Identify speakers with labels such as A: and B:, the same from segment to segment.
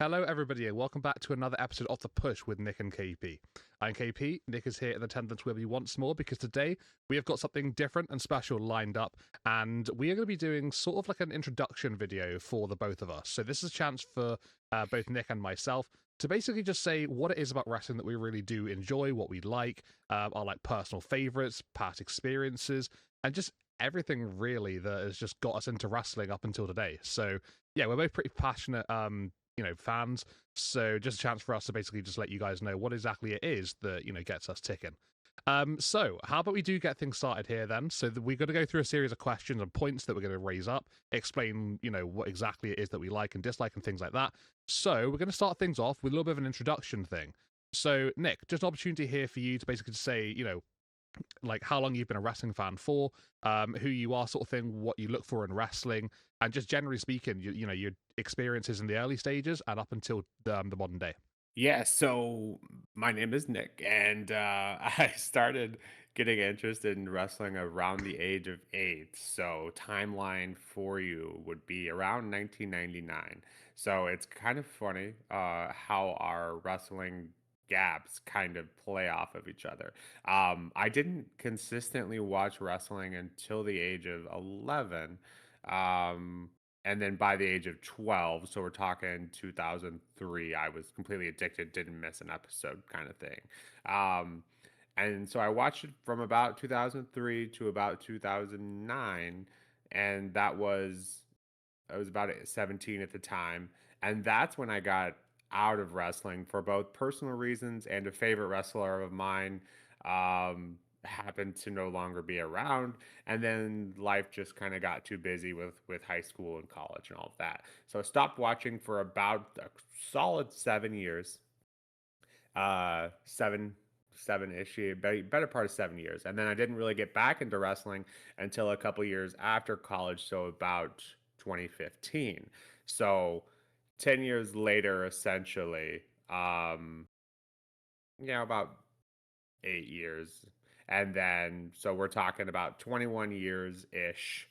A: Hello, everybody, and welcome back to another episode of The Push with Nick and KP. I'm KP. Nick is here in attendance with me once more because today we have got something different and special lined up, and we are going to be doing sort of like an introduction video for the both of us. So this is a chance for both Nick and myself to basically just say what it is about wrestling that we really do enjoy, what we like, our like personal favorites, past experiences, and just everything really that has just got us into wrestling up until today. So yeah, we're both pretty passionate fans. So just a chance for us to basically just let you guys know what exactly it is that, gets us ticking. So how about we do get things started here then? So we're going to go through a series of questions and points that we're going to raise up, explain, what exactly it is that we like and dislike and things like that. So we're going to start things off with a little bit of an introduction thing. So Nick, just an opportunity here for you to basically say, like how long you've been a wrestling fan for, who you are, sort of thing, what you look for in wrestling, and just generally speaking, your experiences in the early stages and up until the modern day.
B: Yeah, so my name is Nick, and I started getting interested in wrestling around the age of 8. So, timeline for you would be around 1999. So, it's kind of funny how our wrestling gaps kind of play off of each other. I didn't consistently watch wrestling until the age of 11. Um, and then by the age of 12, so we're talking 2003, I was completely addicted, didn't miss an episode kind of thing. Um, and so I watched it from about 2003 to about 2009, and I was about 17 at the time, and that's when I got out of wrestling for both personal reasons and a favorite wrestler of mine happened to no longer be around, and then life just kind of got too busy with high school and college and all of that. So I stopped watching for about a solid 7 years, seven-ish, better part of 7 years, and then I didn't really get back into wrestling until a couple years after college, so about 2015. So 10 years later, essentially, about 8 years. And then, so we're talking about 21 years ish,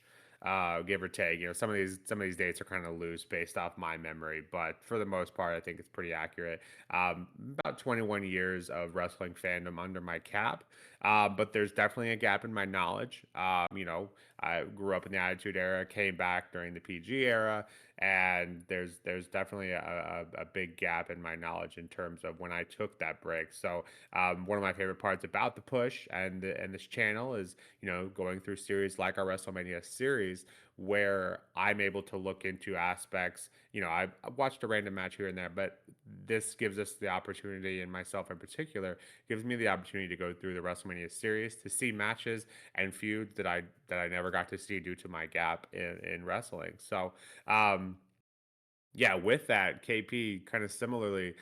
B: give or take. Some of these dates are kind of loose based off my memory, but for the most part, I think it's pretty accurate. About 21 years of wrestling fandom under my cap, but there's definitely a gap in my knowledge. I grew up in the Attitude Era, came back during the PG era, and there's definitely a big gap in my knowledge in terms of when I took that break. So one of my favorite parts about the push and this channel is, going through series like our WrestleMania series where I'm able to look into aspects. I've watched a random match here and there, but this gives us the opportunity, and myself in particular, gives me the opportunity to go through the WrestleMania series to see matches and feuds that I never got to see due to my gap in wrestling. So yeah, with that, KP, kind of similarly,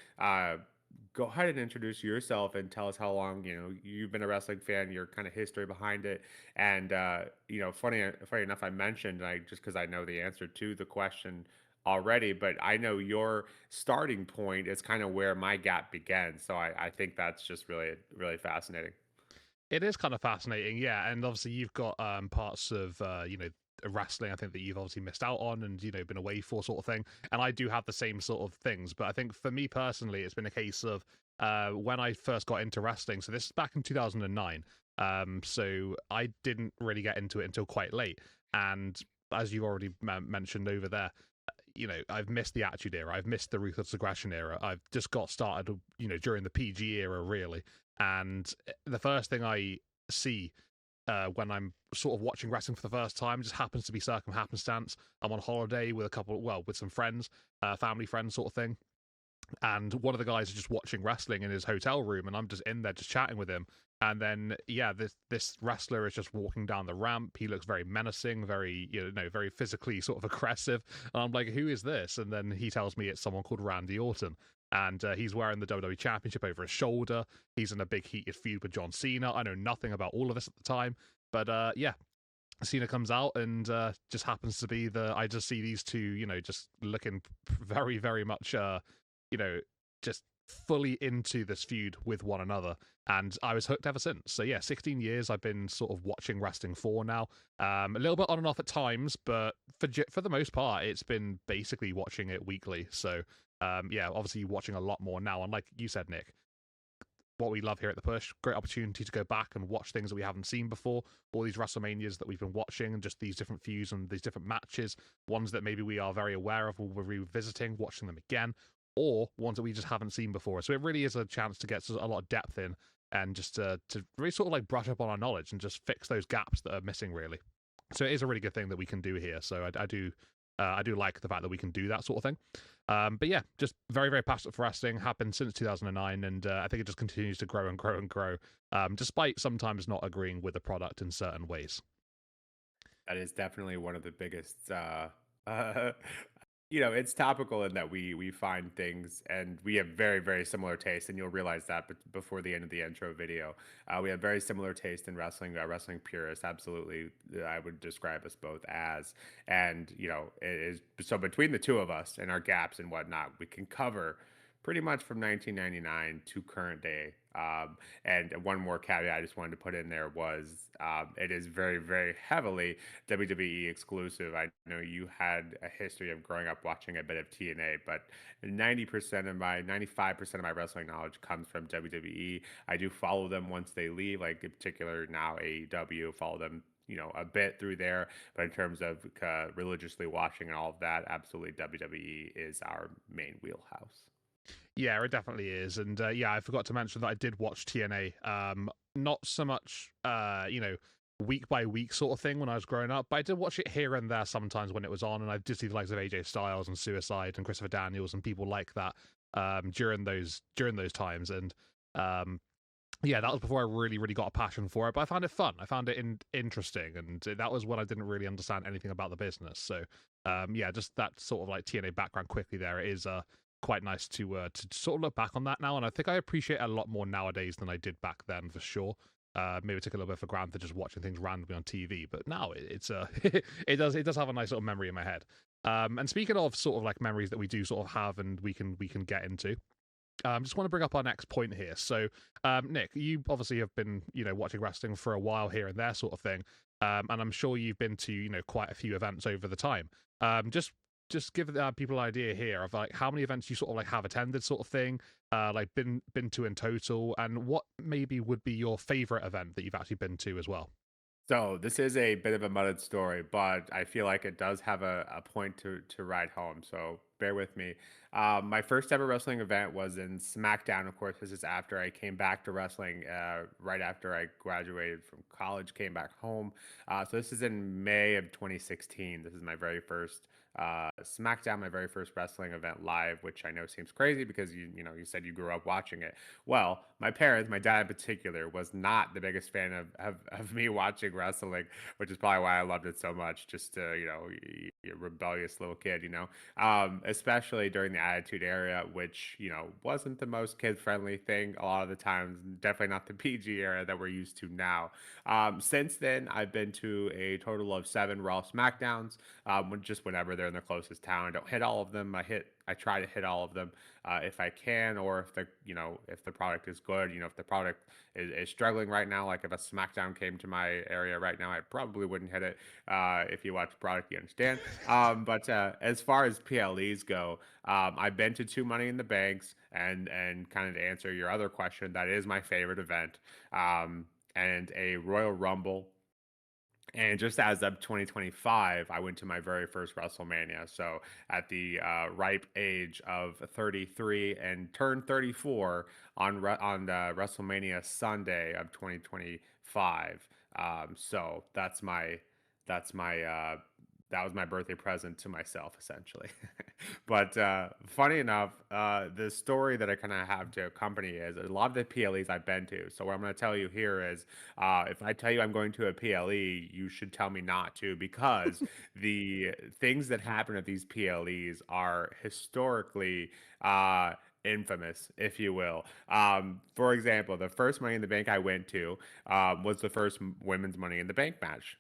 B: go ahead and introduce yourself and tell us how long you've been a wrestling fan, your kind of history behind it, and funny enough, I mentioned I just because I know the answer to the question already, but I know your starting point is kind of where my gap began. So I think that's just really really fascinating.
A: It is kind of fascinating, yeah, and obviously you've got parts of wrestling I think that you've obviously missed out on and been away for, sort of thing, and I do have the same sort of things. But I think for me personally, it's been a case of when I first got into wrestling. So this is back in 2009. So I didn't really get into it until quite late, and as you already mentioned over there, I've missed the Attitude Era. I've missed the Ruthless Aggression era. I've just got started, during the PG era, really. And the first thing I see when I'm sort of watching wrestling for the first time just happens to be circum happenstance. I'm on holiday with with some friends, family friends, sort of thing, and one of the guys is just watching wrestling in his hotel room, and I'm just in there just chatting with him. And then yeah, this wrestler is just walking down the ramp. He looks very menacing, very very physically sort of aggressive, and I'm like, who is this? And then he tells me it's someone called Randy Orton, and he's wearing the WWE Championship over his shoulder. He's in a big heated feud with John Cena. I know nothing about all of this at the time, but yeah, Cena comes out and just happens to be I just see these two, just looking very, very much, you know, just fully into this feud with one another. And I was hooked ever since. So yeah, 16 years I've been sort of watching wrestling for now. A little bit on and off at times, but for the most part, it's been basically watching it weekly. So Yeah, obviously watching a lot more now. And like you said, Nick, what we love here at the Push, great opportunity to go back and watch things that we haven't seen before, all these WrestleManias that we've been watching, and just these different feuds and these different matches, ones that maybe we are very aware of, we'll be revisiting, watching them again, or ones that we just haven't seen before. So it really is a chance to get a lot of depth in, and just to really sort of like brush up on our knowledge and just fix those gaps that are missing, really. So it is a really good thing that we can do here. So I do like the fact that we can do that sort of thing. But yeah, just very, very passionate for wrestling. Happened since 2009, and I think it just continues to grow and grow and grow, despite sometimes not agreeing with the product in certain ways.
B: That is definitely one of the biggest, uh, it's topical in that we find things and we have very, very similar tastes, and you'll realize that before the end of the intro video. We have very similar taste in wrestling, wrestling purists, absolutely, I would describe us both as. And, it is so between the two of us and our gaps and whatnot, we can cover pretty much from 1999 to current day. And one more caveat I just wanted to put in there was it is very, very heavily WWE exclusive. I know you had a history of growing up watching a bit of TNA, but 95% of my wrestling knowledge comes from WWE. I do follow them once they leave, like in particular now AEW, follow them, a bit through there. But in terms of religiously watching and all of that, absolutely WWE is our main wheelhouse.
A: Yeah, it definitely is. And yeah, I forgot to mention that I did watch TNA. Not so much, week by week sort of thing when I was growing up, but I did watch it here and there sometimes when it was on. And I did see the likes of AJ Styles and Suicide and Christopher Daniels and people like that during those times. And um, yeah, that was before I really, really got a passion for it. But I found it fun. I found it interesting, and that was when I didn't really understand anything about the business. So, yeah, just that sort of like TNA background quickly there. It is quite nice to sort of look back on that now, and I think I appreciate it a lot more nowadays than I did back then for sure. Maybe take a little bit for granted just watching things randomly on TV, but now it's it does have a nice little memory in my head. And speaking of sort of like memories that we do sort of have and we can get into. Just want to bring up our next point here. So, Nick, you obviously have been, watching wrestling for a while here and there, sort of thing, and I'm sure you've been to, quite a few events over the time. Just give people an idea here of like how many events you sort of like have attended, sort of thing, like been to in total, and what maybe would be your favorite event that you've actually been to as well.
B: So this is a bit of a muddled story, but I feel like it does have a point to ride home. So bear with me. My first ever wrestling event was in SmackDown. Of course, this is after I came back to wrestling, right after I graduated from college, came back home. So this is in May of 2016. This is my very first SmackDown, my very first wrestling event live, which I know seems crazy because you said you grew up watching it. Well, my parents, my dad in particular, was not the biggest fan of me watching wrestling, which is probably why I loved it so much. Just a rebellious little kid, especially during the Attitude Era, which wasn't the most kid friendly thing a lot of the times. Definitely not the PG era that we're used to now. Since then, I've been to a total of 7 Raw SmackDowns. Just whenever they're in the closest town, I don't hit all of them. I try to hit all of them if I can, or if the product is good. If the product is struggling right now, like if a SmackDown came to my area right now, I probably wouldn't hit it. If you watch the product, you understand. But as far as PLEs go, I've been to 2 Money in the Banks, and kind of to answer your other question, that is my favorite event. And a Royal Rumble, and just as of 2025, I went to my very first WrestleMania. So at the ripe age of 33 and turned 34 on WrestleMania Sunday of 2025. So that's my that was my birthday present to myself, essentially. But funny enough, the story that I kind of have to accompany is a lot of the PLEs I've been to. So what I'm going to tell you here is, if I tell you I'm going to a PLE, you should tell me not to, because the things that happen at these PLEs are historically infamous, if you will. For example, the first Money in the Bank I went to was the first women's Money in the Bank match.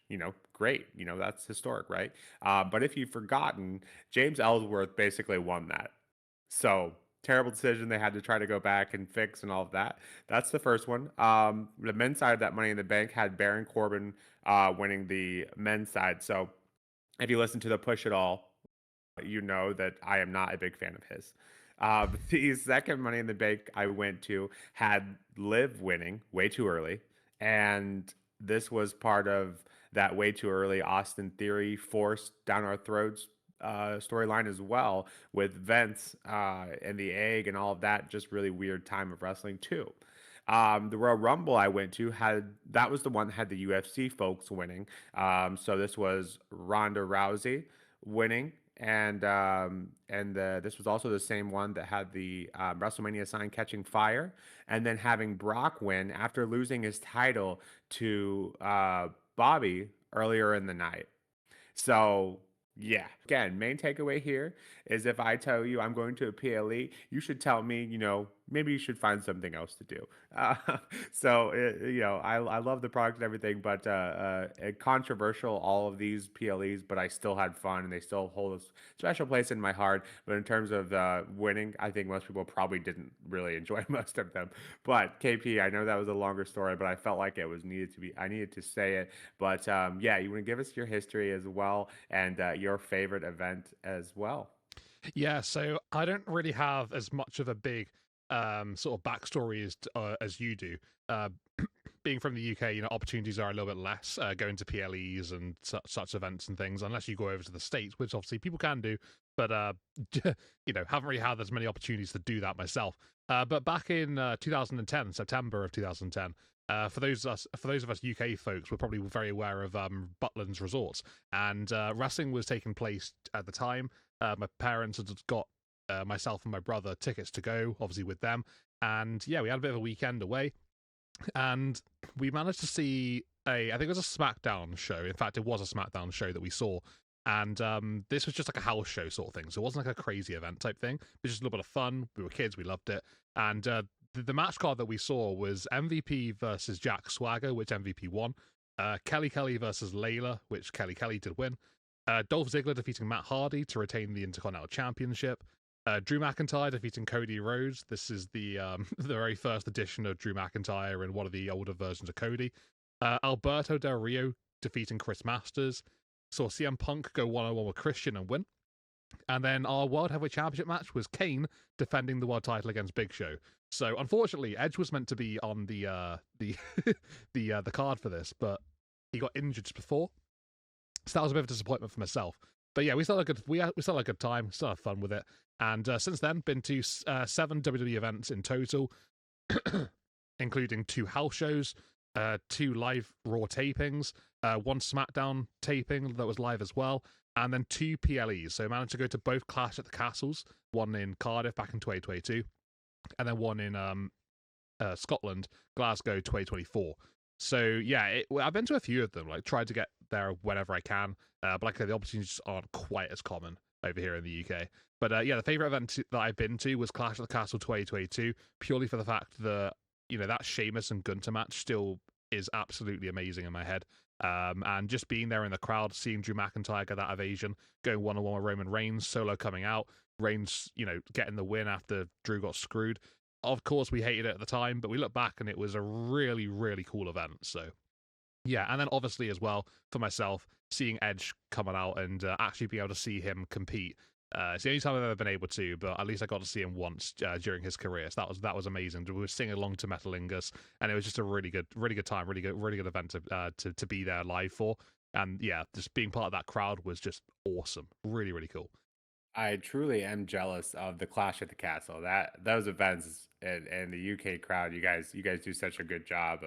B: Great. That's historic, right? But if you've forgotten, James Ellsworth basically won that. So terrible decision. They had to try to go back and fix and all of that. That's the first one. The men's side of that Money in the Bank had Baron Corbin winning the men's side. So if you listen to the Push It All, you know that I am not a big fan of his. The second Money in the Bank I went to had Liv winning way too early, and this was part of that way too early Austin Theory forced down our throats storyline as well, with Vince and the egg and all of that. Just really weird time of wrestling too. The Royal Rumble I went to had that was the one that had the UFC folks winning. So this was Ronda Rousey winning, and this was also the same one that had the WrestleMania sign catching fire, and then having Brock win after losing his title to Bobby earlier in the night. So, yeah. Again, main takeaway here is if I tell you I'm going to a PLE, you should tell me, maybe you should find something else to do. Uh, I love the product and everything, but controversial, all of these PLEs, but I still had fun and they still hold a special place in my heart. But in terms of winning, I think most people probably didn't really enjoy most of them. But KP, I know that was a longer story, but I felt like it was I needed to say it. But yeah, you want to give us your history as well and your favorite event as well.
A: Yeah, so I don't really have as much of a big sort of backstory as you do. Uh, being from the UK, opportunities are a little bit less going to PLEs and such events and things, unless you go over to the States, which obviously people can do, but haven't really had as many opportunities to do that myself. But back in 2010, September of 2010. For those of us UK folks, we're probably very aware of Butland's Resorts, and wrestling was taking place at the time. My parents had got myself and my brother tickets to go, obviously with them, and yeah, we had a bit of a weekend away, and we managed to see I think it was a SmackDown show. In fact, it was a SmackDown show that we saw. And this was just like a house show sort of thing. So it wasn't like a crazy event type thing. It was just a little bit of fun. We were kids. We loved it. And the match card that we saw was MVP versus Jack Swagger, which MVP won. Kelly Kelly versus Layla, which Kelly Kelly did win. Dolph Ziggler defeating Matt Hardy to retain the Intercontinental Championship. Drew McIntyre defeating Cody Rhodes. This is the the very first edition of Drew McIntyre and one of the older versions of Cody. Alberto Del Rio defeating Chris Masters. Saw CM Punk go 1-on-1 with Christian and win. And then our World Heavyweight Championship match was Kane defending the world title against Big Show. So unfortunately, Edge was meant to be on the card for this, but he got injured just before. So that was a bit of a disappointment for myself. But yeah, we still had a good time, still had fun with it. And since then, been to 7 WWE events in total, including 2 house shows, 2 live Raw tapings, 1 SmackDown taping that was live as well, and then 2 PLEs. So I managed to go to both Clash at the Castles, one in Cardiff back in 2022, and then one in Scotland, Glasgow 2024. So yeah, I've been to a few of them. Like tried to get there whenever I can, but like I said, the opportunities aren't quite as common over here in the UK. But yeah, the favorite event that I've been to was Clash at the Castle 2022, purely for the fact that that Sheamus and Gunter match still is absolutely amazing in my head. And just being there in the crowd, seeing Drew McIntyre get that evasion, going 1-on-1 with Roman Reigns, Solo coming out, Reigns, getting the win after Drew got screwed. Of course, we hated it at the time, but we look back and it was a really, really cool event. So, yeah. And then obviously as well, for myself, seeing Edge coming out and actually being able to see him compete. It's the only time I've ever been able to, but at least I got to see him once during his career. So that was amazing. We were singing along to Metalingus, and it was just a really good time, really good event to be there live for. And yeah, just being part of that crowd was just awesome. Really, really cool.
B: I truly am jealous of the Clash at the Castle. Those events and the UK crowd, you guys do such a good job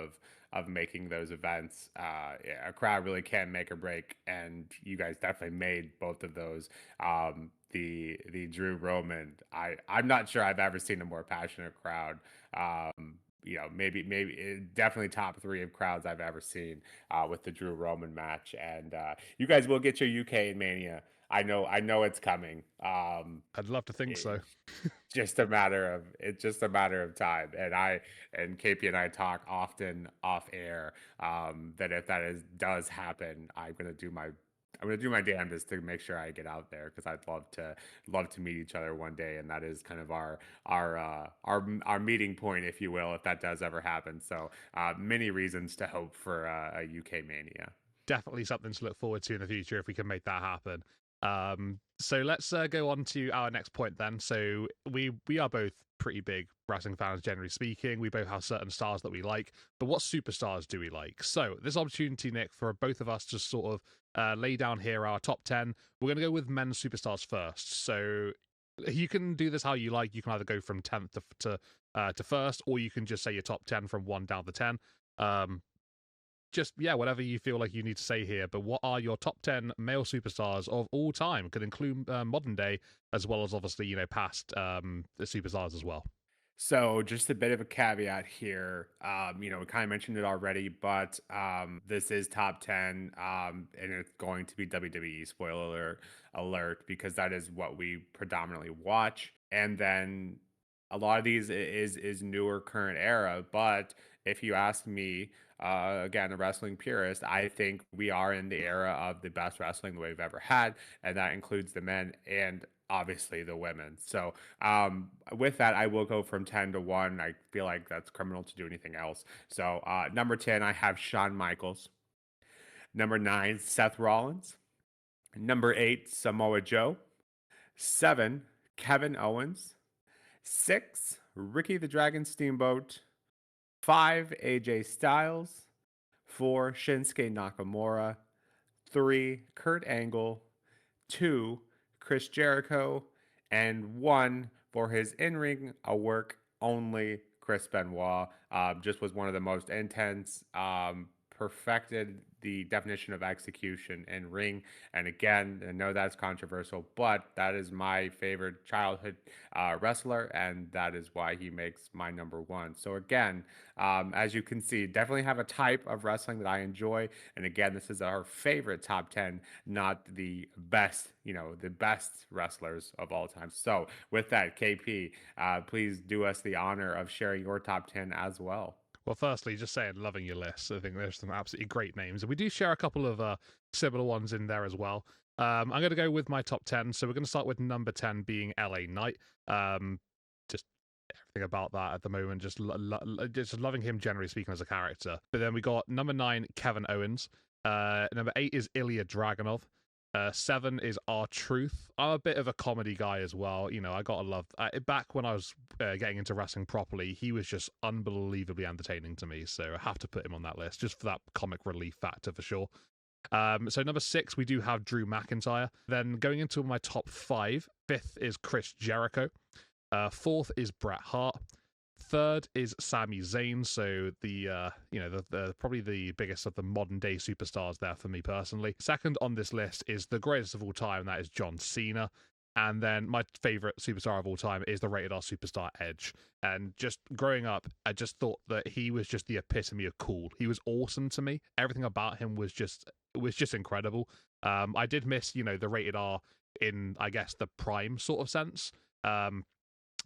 B: of making those events. Yeah, a crowd really can make or break, and you guys definitely made both of those. The Drew Roman, I'm not sure I've ever seen a more passionate crowd. Maybe definitely top 3 of crowds I've ever seen with the Drew Roman match, and you guys will get your UK Mania. I know it's coming.
A: I'd love to think so.
B: It's just a matter of time. And KP and I talk often off air that if does happen, I'm gonna do my damnedest to make sure I get out there because I'd love to meet each other one day, and that is kind of our meeting point, if you will, if that does ever happen. So many reasons to hope for a UK Mania.
A: Definitely something to look forward to in the future if we can make that happen. So let's go on to our next point then. So we are both pretty big wrestling fans, generally speaking. We both have certain stars that we like, but what superstars do we like? So this opportunity, Nick, for both of us to sort of lay down here our top 10. We're going to go with men's superstars first. So you can do this how you like. You can either go from 10th to first, or you can just say your top 10 from 1 down to 10. Just yeah, whatever you feel like you need to say here. But what are your top 10 male superstars of all time? Could include modern day as well as obviously past the superstars as well.
B: So, just a bit of a caveat here. We kind of mentioned it already, but this is top 10, and it's going to be WWE. Alert, because that is what we predominantly watch. And then a lot of these is newer, current era. But if you ask me, again, a wrestling purist, I think we are in the era of the best wrestling that we've ever had, and that includes the men and obviously the women. So with that, I will go from 10 to 1. I feel like that's criminal to do anything else. So number 10, I have Shawn Michaels. Number 9, Seth Rollins. Number 8, Samoa Joe. 7, Kevin Owens. 6, Ricky the Dragon Steamboat. 5, AJ Styles. 4, Shinsuke Nakamura. 3, Kurt Angle. 2, Chris Jericho, and 1 for his in-ring work only, Chris Benoit. Just was one of the most intense, perfected the definition of execution in ring. And again, I know that's controversial, but that is my favorite childhood wrestler, and that is why he makes my number 1. So again, as you can see, definitely have a type of wrestling that I enjoy. And again, this is our favorite top 10, not the best, the best wrestlers of all time. So with that, KP, please do us the honor of sharing your top 10 as well.
A: Well, firstly, just saying, loving your list. I think there's some absolutely great names, and we do share a couple of similar ones in there as well. I'm going to go with my top 10. So we're going to start with number 10 being LA Knight. Just everything about that at the moment, just loving him generally speaking as a character. But then we got number 9, Kevin Owens. Number 8 is Ilya Dragunov. 7 is R-Truth. I'm a bit of a comedy guy as well. I gotta love. Back when I was getting into wrestling properly, he was just unbelievably entertaining to me. So I have to put him on that list just for that comic relief factor for sure. So number 6, we do have Drew McIntyre. Then going into my top 5, 5th is Chris Jericho. 4th is Bret Hart. 3rd is Sami Zayn, so the probably the biggest of the modern day superstars there for me personally. 2nd on this list is the greatest of all time, that is John Cena. And then my favorite superstar of all time is the rated R superstar Edge. And just growing up, I just thought that he was just the epitome of cool. He was awesome to me. Everything about him was just incredible. I did miss the rated R in, I guess, the prime sort of sense.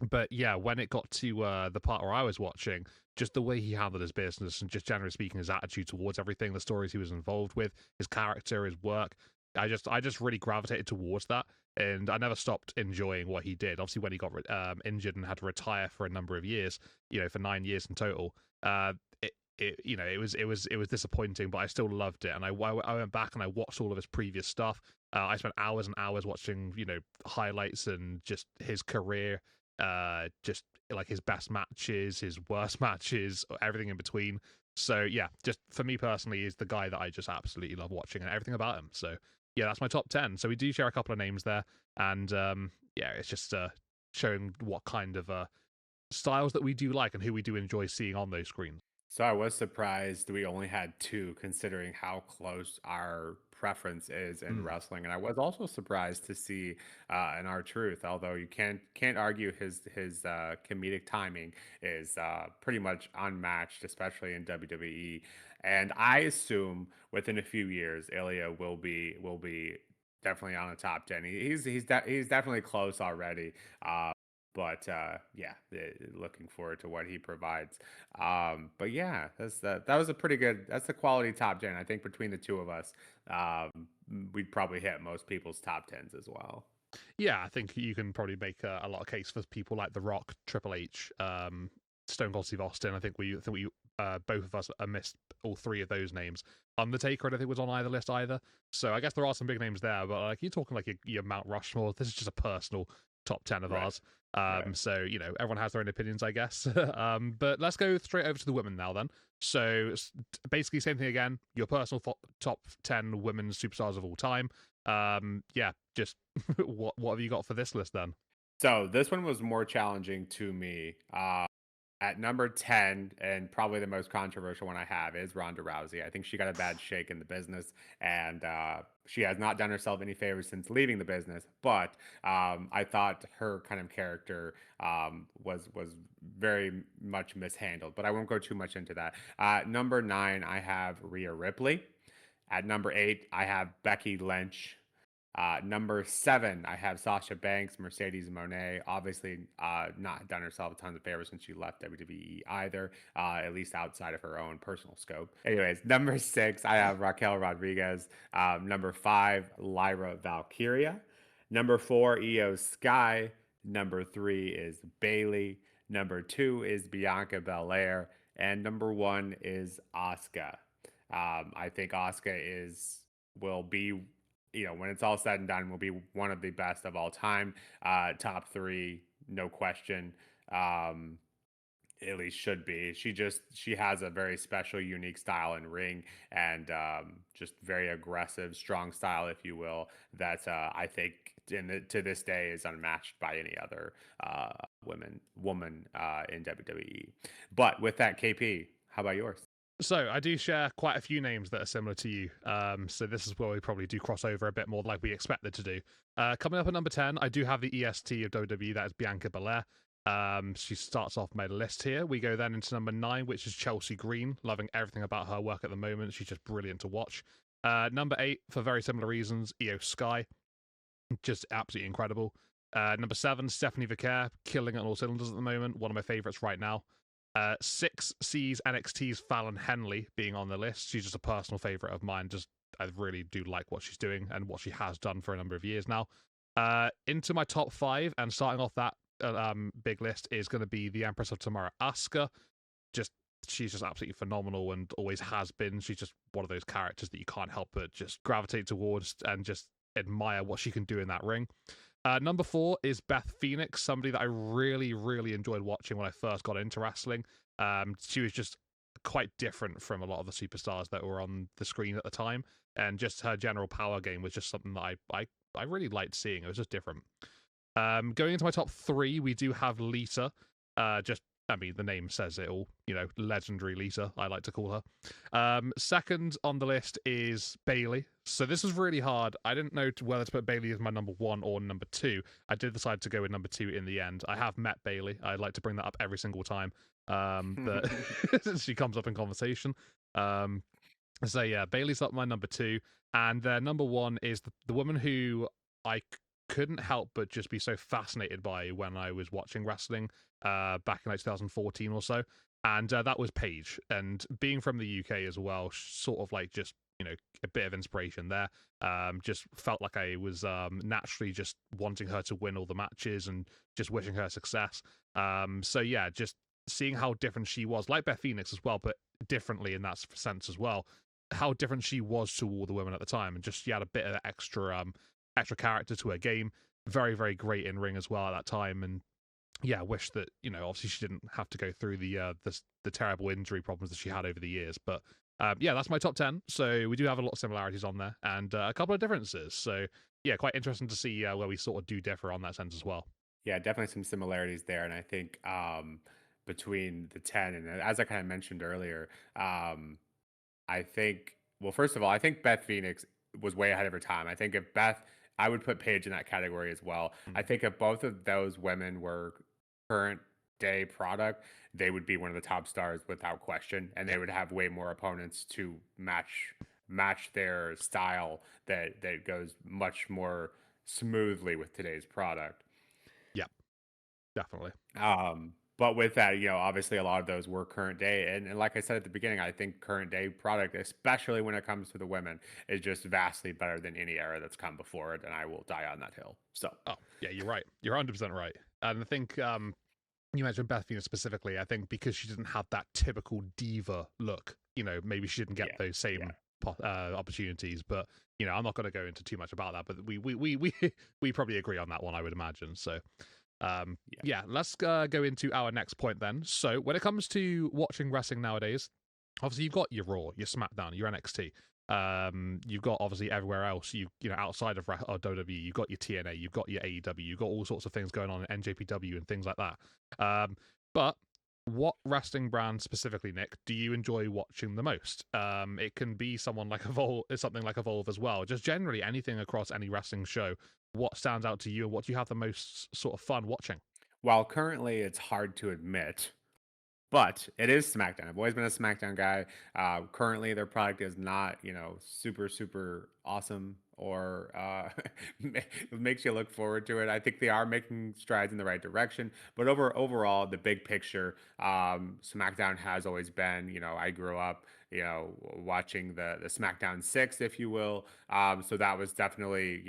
A: But yeah, when it got to the part where I was watching, just the way he handled his business and just generally speaking, his attitude towards everything, the stories he was involved with, his character, his work, I just really gravitated towards that, and I never stopped enjoying what he did. Obviously, when he got injured and had to retire for a number of years, for 9 years in total, it was disappointing, but I still loved it, and I went back and I watched all of his previous stuff. I spent hours and hours watching highlights and just his career, just like his best matches, his worst matches, everything in between. So yeah, just for me personally, is the guy that I just absolutely love watching and everything about him. So yeah, that's my top 10. So we do share a couple of names there, and yeah, it's just showing what kind of styles that we do like and who we do enjoy seeing on those screens.
B: So I was surprised we only had 2, considering how close our preference is in
A: Mm.
B: wrestling, and I was also surprised to see an R-Truth. Although you can't argue his comedic timing is pretty much unmatched, especially in WWE. And I assume within a few years, Ilya will be definitely on the top 10. He's definitely close already. But yeah, looking forward to what he provides. But yeah, that was a pretty good. That's a quality top 10. I think between the two of us, we'd probably hit most people's top tens as well.
A: Yeah, I think you can probably make a lot of case for people like The Rock, Triple H, Stone Cold Steve Austin. I think we both of us missed all three of those names. Undertaker, I don't think was on either list either. So I guess there are some big names there, but like you're talking like your Mount Rushmore. This is just a personal top 10 of
B: Right.
A: ours.
B: Right.
A: So everyone has their own opinions, I guess. But let's go straight over to the women now then. So basically, same thing again. Your personal top 10 women's superstars of all time. Yeah, just what have you got for this list then?
B: So this one was more challenging to me. At number 10, and probably the most controversial one I have, is Ronda Rousey. I think she got a bad shake in the business, and she has not done herself any favors since leaving the business. But I thought her kind of character was very much mishandled. But I won't go too much into that. Number 9, I have Rhea Ripley. At number 8, I have Becky Lynch. Number 7, I have Sasha Banks, Mercedes Monet. Obviously, not done herself a ton of favors since she left WWE either, at least outside of her own personal scope. Anyways, number 6, I have Raquel Rodriguez. Number 5, Lyra Valkyria. Number 4, Io Sky. Number 3 is Bailey. Number 2 is Bianca Belair. And number 1 is Asuka. I think Asuka will be, when it's all said and done, will be one of the best of all time. Top three, no question. Um, at least should be. She has a very special, unique style in ring, and just very aggressive, strong style, if you will. That I think to this day is unmatched by any other woman in WWE. But with that, KP, how about yours?
A: So I do share quite a few names that are similar to you. So this is where we probably do cross over a bit more like we expected to do. Coming up at number 10, I do have the EST of WWE, that is Bianca Belair. She starts off my list here. We go then into number 9, which is Chelsea Green. Loving everything about her work at the moment. She's just brilliant to watch. Number 8, for very similar reasons, Io Sky. Just absolutely incredible. Number 7, Stephanie Vicaire, killing it on all cylinders at the moment. One of my favorites right now. 6 sees NXT's Fallon Henley being on the list. She's just a personal favorite of mine. I really do like what she's doing and what she has done for a number of years now. Into my top 5, and starting off that big list is going to be the Empress of Tomorrow, Asuka. She's just absolutely phenomenal and always has been. She's just one of those characters that you can't help but just gravitate towards and just admire what she can do in that ring. Number 4 is Beth Phoenix, somebody that I really, really enjoyed watching when I first got into wrestling. She was just quite different from a lot of the superstars that were on the screen at the time, and just her general power game was just something that I really liked seeing. It was just different. Going into my top 3, we do have Lita. The name says it all. Legendary Lita, I like to call her. Second on the list is Bailey. So this was really hard. I didn't know whether to put Bailey as my number 1 or number 2. I did decide to go with number 2 in the end. I have met Bailey. I like to bring that up every single time that she comes up in conversation. So yeah, Bailey's up my number 2. And number 1 is the woman who I couldn't help but just be so fascinated by when I was watching wrestling back in like 2014 or so. And that was Paige. And being from the UK as well, sort of like just, a bit of inspiration there. Just felt like I was naturally just wanting her to win all the matches and just wishing her success. So yeah, just seeing how different she was, like Beth Phoenix as well, but differently in that sense as well. How different she was to all the women at the time, and just she had a bit of extra character to her game. Very, very great in ring as well at that time, and yeah, I wish that obviously she didn't have to go through the terrible injury problems that she had over the years. But yeah, that's my top 10. So we do have a lot of similarities on there and a couple of differences. So yeah, quite interesting to see where we sort of do differ on that sense as well.
B: Yeah, definitely some similarities there. And I think between the 10, and as I kind of mentioned earlier, I think, well, first of all, I think Beth Phoenix was way ahead of her time. I think if Beth, I would put Paige in that category as well. I think if both of those women were current day product, they would be one of the top stars without question, and they would have way more opponents to match their style that goes much more smoothly with today's product.
A: Yeah, definitely.
B: But with that, obviously a lot of those were current day. And like I said at the beginning, I think current day product, especially when it comes to the women, is just vastly better than any era that's come before it. And I will die on that hill. So,
A: Oh, yeah, you're right. You're 100% right. And I think you mentioned Beth Phoenix specifically. I think because she didn't have that typical diva look, maybe she didn't get
B: Yeah,
A: those
B: yeah,
A: same opportunities. But I'm not going to go into too much about that. But we probably agree on that one, I would imagine. So
B: yeah.
A: yeah, let's go into our next point then. So when it comes to watching wrestling nowadays, obviously you've got your Raw, your SmackDown, your NXT. You've got obviously everywhere else. Outside of WWE, you've got your TNA, you've got your AEW, you've got all sorts of things going on in NJPW and things like that. But what wrestling brand specifically, Nick, do you enjoy watching the most? It can be something like Evolve as well. Just generally anything across any wrestling show. What stands out to you, and what do you have the most sort of fun watching?
B: While currently it's hard to admit, but it is SmackDown. I've always been a SmackDown guy. Currently, their product is not, super, super awesome or makes you look forward to it. I think they are making strides in the right direction. But overall, the big picture, SmackDown has always been, I grew up, watching the SmackDown 6, if you will. So that was definitely,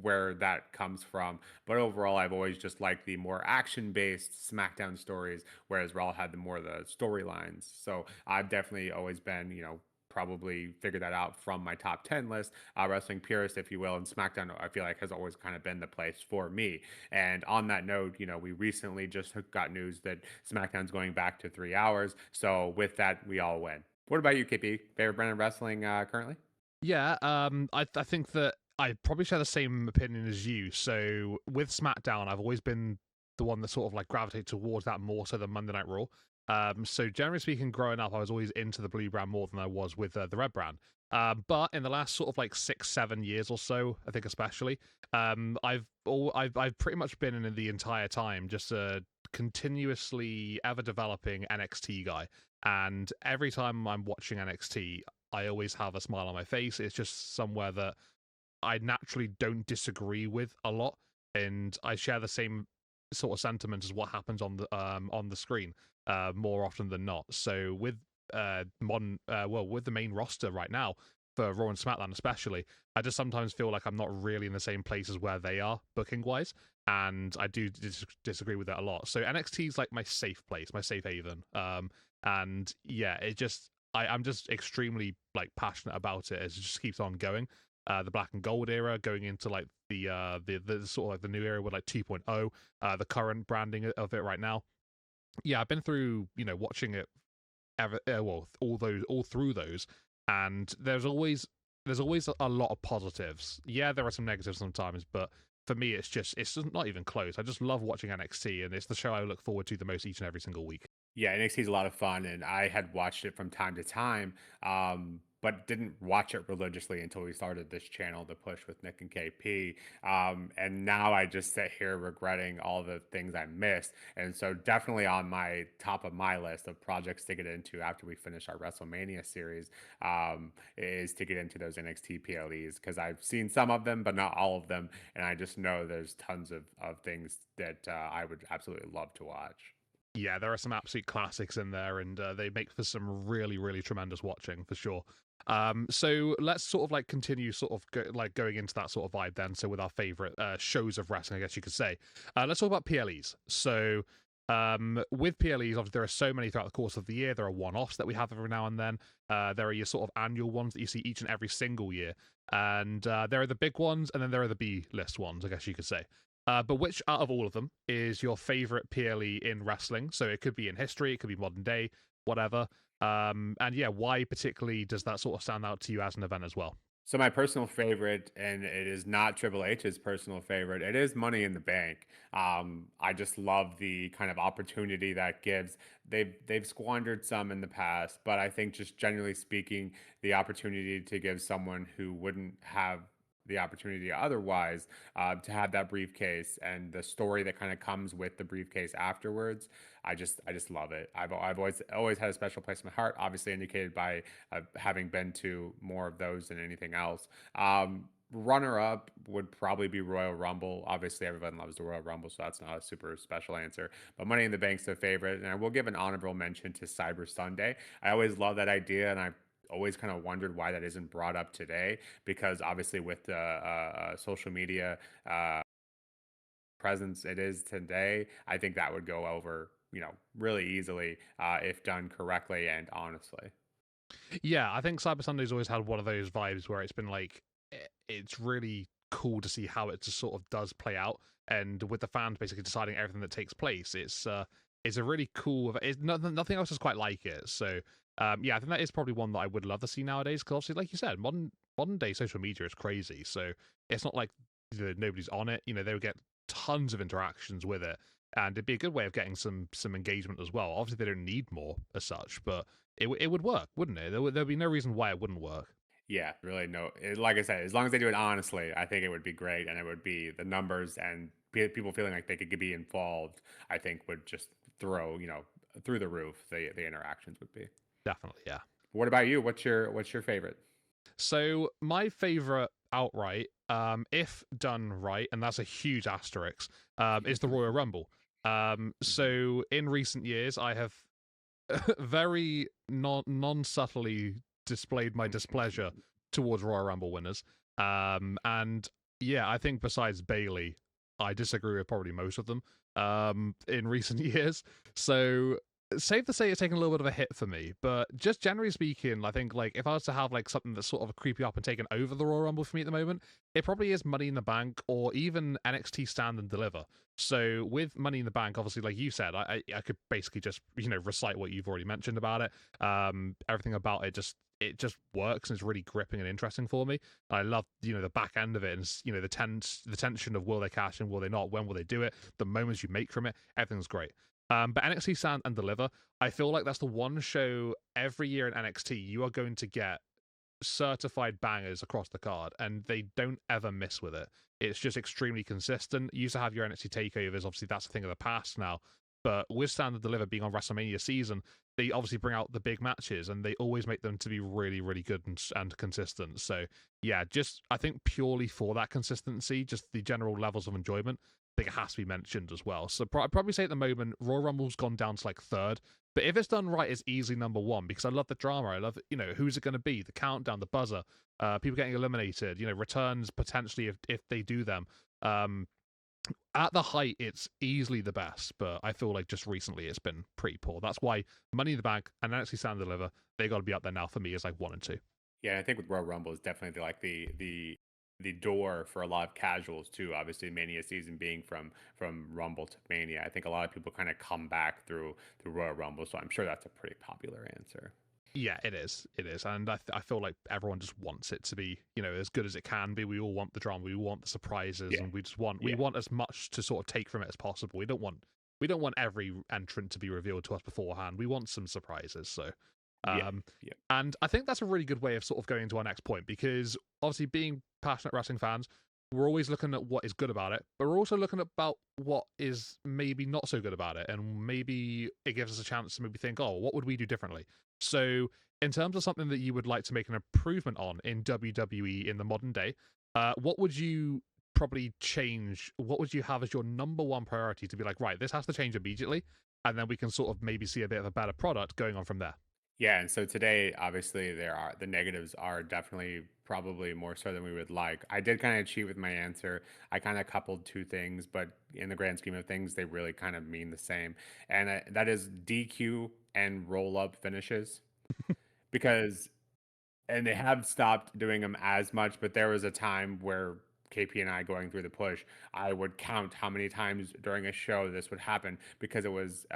B: where that comes from. But overall, I've always just liked the more action based SmackDown stories, whereas Raw had the more the storylines. So I've definitely always been, probably figured that out from my top 10 list, wrestling purist, if you will. And SmackDown, I feel like, has always kind of been the place for me. And on that note, we recently just got news that SmackDown's going back to 3 hours. So with that, we all win. What about you, KP? Favorite brand of wrestling currently?
A: Yeah, I think that I probably share the same opinion as you. So with SmackDown, I've always been the one that sort of like gravitate towards that more so than Monday Night Raw. So generally speaking, growing up, I was always into the blue brand more than I was with the red brand. But in the last sort of like 6, 7 years or so, I think especially, I've pretty much been in the entire time just a continuously ever developing NXT guy. And every time I'm watching NXT, I always have a smile on my face. It's just somewhere that I naturally don't disagree with a lot, and I share the same sort of sentiment as what happens on the screen more often than not. So with with the main roster right now for Raw and SmackDown especially, I just sometimes feel like I'm not really in the same place as where they are booking wise, and I do disagree with that a lot. So NXT is like my safe place, my safe haven. And yeah, I'm just extremely like passionate about it as it just keeps on going. The black and gold era going into like the sort of like the new era with like 2.0, the current branding of it right now. Yeah, I've been through watching it all through those, and there's always a lot of positives. Yeah, there are some negatives sometimes, but for me it's just not even close. I just love watching NXT, and it's the show I look forward to the most each and every single week.
B: Yeah, NXT is a lot of fun, and I had watched it from time to time, but didn't watch it religiously until we started this channel, The Push with Nick and KP. And now I just sit here regretting all the things I missed. And so, definitely on my top of my list of projects to get into after we finish our WrestleMania series, is to get into those NXT PLEs because I've seen some of them, but not all of them. And I just know there's tons of things that I would absolutely love to watch.
A: Yeah, there are some absolute classics in there, and they make for some really, really tremendous watching for sure. So let's sort of like continue, going into that sort of vibe then. So with our favorite shows of wrestling, I guess you could say, let's talk about PLEs. So with PLEs, obviously there are so many throughout the course of the year. There are one-offs that we have every now and then. There are your sort of annual ones that you see each and every single year, and there are the big ones, and then there are the B-list ones, I guess you could say. But which out of all of them is your favorite PLE in wrestling? So it could be in history, it could be modern day, whatever. And yeah, why particularly does that sort of stand out to you as an event as well?
B: So my personal favorite, and it is not Triple H's personal favorite, it is Money in the Bank. I just love the kind of opportunity that gives. They've squandered some in the past, but I think just generally speaking, the opportunity to give someone who wouldn't have the opportunity otherwise to have that briefcase and the story that kind of comes with the briefcase afterwards. I just love it. I've always had a special place in my heart, obviously indicated by having been to more of those than anything else. Runner up would probably be Royal Rumble. Obviously, everyone loves the Royal Rumble, so that's not a super special answer. But Money in the Bank's a favorite, and I will give an honorable mention to Cyber Sunday. I always love that idea, and I always kind of wondered why that isn't brought up today because obviously with the social media presence it is today, I think that would go over really easily if done correctly and honestly.
A: Yeah, I think Cyber Sunday's always had one of those vibes where it's been like it's really cool to see how it just sort of does play out, and with the fans basically deciding everything that takes place, it's a really cool. Nothing else is quite like it. So yeah, I think that is probably one that I would love to see nowadays. Because obviously, like you said, modern day social media is crazy. So it's not like nobody's on it. They would get tons of interactions with it, and it'd be a good way of getting some engagement as well. Obviously, they don't need more as such, but it would work, wouldn't it? There'd be no reason why it wouldn't work.
B: Yeah, really no. Like I said, as long as they do it honestly, I think it would be great, and it would be the numbers and people feeling like they could be involved. I think would just throw through the roof. The interactions would be.
A: Definitely, yeah.
B: What about you? What's your favorite?
A: So my favorite outright, if done right, and that's a huge asterisk, is the Royal Rumble.
B: Mhm.
A: So in recent years, I have very non subtly displayed my displeasure towards Royal Rumble winners. And yeah, I think besides Bailey, I disagree with probably most of them in recent years. So safe to say it's taken a little bit of a hit for me, but just generally speaking, I think like if I was to have like something that's sort of creepy up and taken over the Royal Rumble for me at the moment, it probably is Money in the Bank or even NXT Stand and Deliver. So with Money in the Bank, obviously, like you said, I could basically just recite what you've already mentioned about it. Everything about it just works and it's really gripping and interesting for me. I love the back end of it and the tension of will they cash in, will they not, when will they do it, the moments you make from it, everything's great. But NXT Stand and Deliver, I feel like that's the one show every year in NXT you are going to get certified bangers across the card, and they don't ever miss with it. It's just extremely consistent. You used to have your NXT takeovers, obviously that's a thing of the past now. But with Stand and Deliver being on WrestleMania season, they obviously bring out the big matches, and they always make them to be really, really good and consistent. So yeah, just I think purely for that consistency, just the general levels of enjoyment, I think it has to be mentioned as well. So I'd probably say at the moment, Royal Rumble's gone down to like third, but if it's done right, it's easily number one because I love the drama. I love, who's it going to be? The countdown, the buzzer, people getting eliminated, returns potentially if they do them. Um, at the height, it's easily the best, but I feel like just recently it's been pretty poor. That's why Money in the Bank and actually Stand and Deliver, they got to be up there now for me as like one and two.
B: Yeah, I think with Royal Rumble is definitely like the door for a lot of casuals too. Obviously, Mania season being from Rumble to Mania, I think a lot of people kind of come back through Royal Rumble. So I'm sure that's a pretty popular answer.
A: Yeah, it is. It is, and I feel like everyone just wants it to be, as good as it can be. We all want the drama, we want the surprises,
B: Yeah,
A: and we
B: yeah,
A: want as much to sort of take from it as possible. We don't want every entrant to be revealed to us beforehand. We want some surprises. So,
B: yeah,
A: um,
B: yeah,
A: and I think that's a really good way of sort of going into our next point because obviously being passionate wrestling fans, we're always looking at what is good about it, but we're also looking about what is maybe not so good about it, and maybe it gives us a chance to maybe think, oh, what would we do differently? So, in terms of something that you would like to make an improvement on in WWE in the modern day, what would you probably change? What would you have as your number one priority to be like, right, this has to change immediately, and then we can sort of maybe see a bit of a better product going on from there?
B: yeah. And so today, obviously, the negatives are definitely probably more so than we would like. I did kind of cheat with my answer. I kind of coupled two things, but in the grand scheme of things, they really kind of mean the same, and that is DQ and roll up finishes because and they have stopped doing them as much, but there was a time where KP and I going through the push, I would count how many times during a show this would happen because it was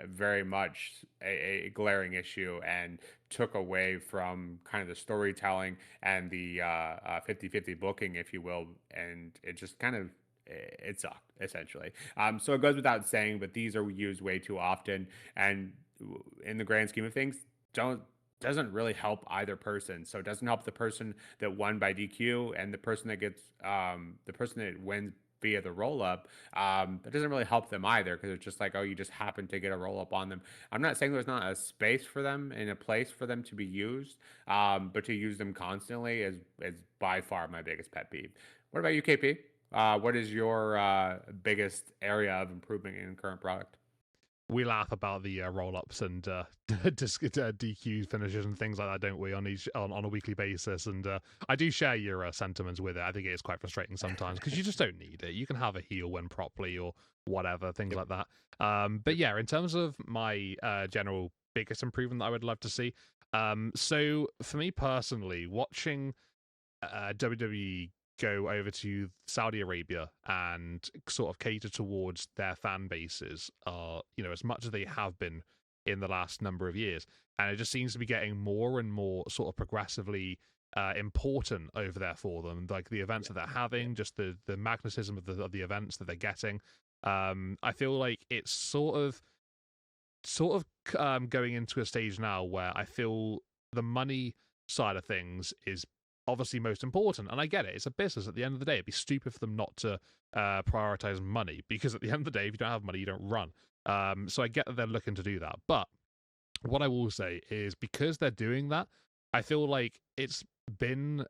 B: very much a glaring issue and took away from kind of the storytelling and the 50-50 booking, if you will. And it just kind of it sucked essentially. So it goes without saying, but these are used way too often. And in the grand scheme of things, don't doesn't really help either person. So it doesn't help the person that won by DQ and the person that wins via the roll up. That doesn't really help them either because it's just like, oh, you just happen to get a roll up on them. I'm not saying there's not a space for them and a place for them to be used, but to use them constantly is by far my biggest pet peeve. What about you, KP? What is your biggest area of improvement in current product?
A: we laugh about the roll-ups and DQ finishes and things like that, don't we? On a weekly basis, and I do share your sentiments with it. I think it is quite frustrating sometimes because you just don't need it. You can have a heel win properly or whatever, things
B: Yep.
A: like that. But
B: Yep.
A: yeah, in terms of my general biggest improvement that I would love to see, so for me personally, watching WWE go over to Saudi Arabia and sort of cater towards their fan bases, as much as they have been in the last number of years, and it just seems to be getting more and more sort of progressively important over there for them. Like the events
B: Yeah.
A: that they're
B: Yeah.
A: having, just the magnetism of the events that they're getting. I feel like it's sort of going into a stage now where I feel the money side of things is obviously most important, and I get it. It's a business. At the end of the day, it'd be stupid for them not to prioritize money because at the end of the day, if you don't have money, you don't run. So I get that they're looking to do that, but what I will say is because they're doing that, I feel like it's been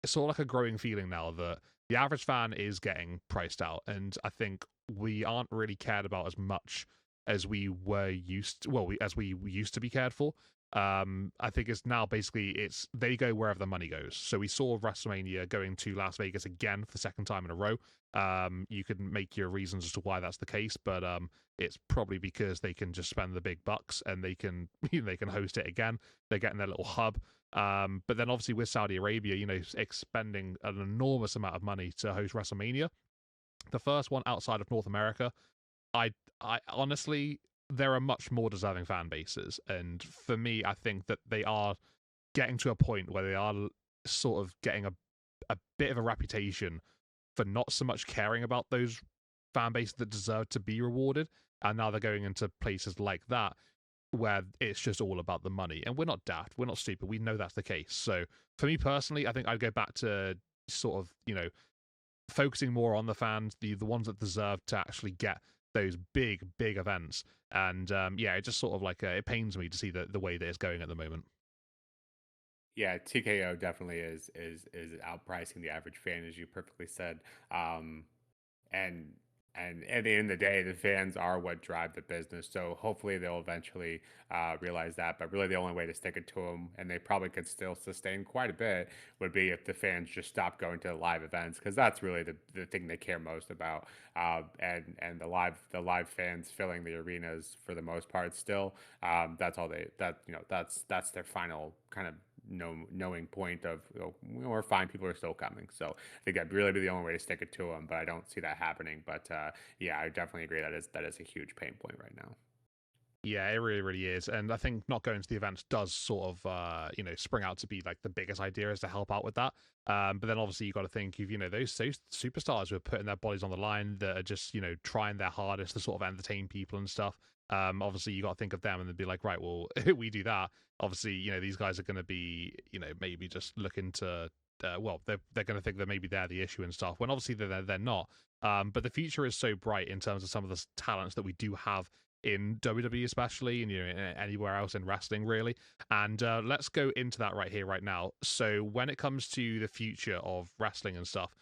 A: sort of like a growing feeling now that the average fan is getting priced out, and I think we aren't really cared about as much as we were used to, as we used to be cared for. I think it's now basically it's they go wherever the money goes. So we saw WrestleMania going to Las Vegas again for the second time in a row. You can make your reasons as to why that's the case, but it's probably because they can just spend the big bucks and they can they can host it again. They're getting their little hub. But then obviously with Saudi Arabia, expending an enormous amount of money to host WrestleMania, the first one outside of North America, I I honestly there are much more deserving fan bases, and for me, I think that they are getting to a point where they are sort of getting a bit of a reputation for not so much caring about those fan bases that deserve to be rewarded, and now they're going into places like that where it's just all about the money. And we're not daft, we're not stupid. We know that's the case. So for me personally, I think I'd go back to sort of focusing more on the fans, the ones that deserve to actually get those big events. And yeah, it just sort of like it pains me to see the way that it's going at the moment.
B: Yeah, TKO definitely is outpricing the average fan, as you perfectly said. Um, and and at the end of the day, the fans are what drive the business. So hopefully they'll eventually realize that. But really, the only way to stick it to them, and they probably could still sustain quite a bit, would be if the fans just stop going to live events, because that's really the thing they care most about. And the live fans filling the arenas for the most part still. That's all they that you know that's their final kind of knowing point of we're fine, people are still coming. So I think that'd really be the only way to stick it to them, but I don't see that happening. But yeah, I definitely agree that is a huge pain point right now.
A: Yeah, it really, really is. And I think not going to the events does sort of, spring out to be like the biggest idea is to help out with that. But then obviously you got to think of, those superstars who are putting their bodies on the line that are just, trying their hardest to sort of entertain people and stuff. Obviously you got to think of them and then be like, right, well, we do that. Obviously, these guys are going to be, maybe just looking to, they're going to think that maybe they're the issue and stuff when obviously they're not. But the future is so bright in terms of some of the talents that we do have in WWE, especially, and anywhere else in wrestling, really. And let's go into that right here, right now. So, when it comes to the future of wrestling and stuff,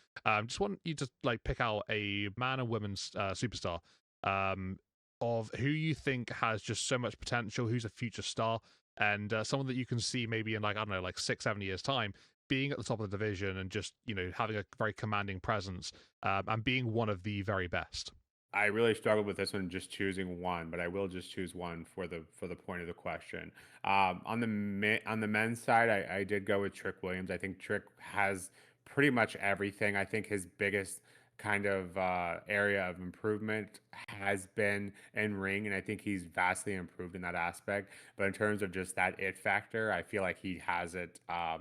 A: just want you to like pick out a man and women's superstar um, of who you think has just so much potential, who's a future star, and someone that you can see maybe in like I don't know, like 6, 7 years time. Being at the top of the division and just having a very commanding presence and being one of the very best.
B: I really struggled with this one, just choosing one, but I will just choose one for the point of the question. On the men's side, I did go with Trick Williams. I think Trick has pretty much everything. I think his biggest kind of area of improvement has been in ring, and I think he's vastly improved in that aspect. But in terms of just that it factor, I feel like he has it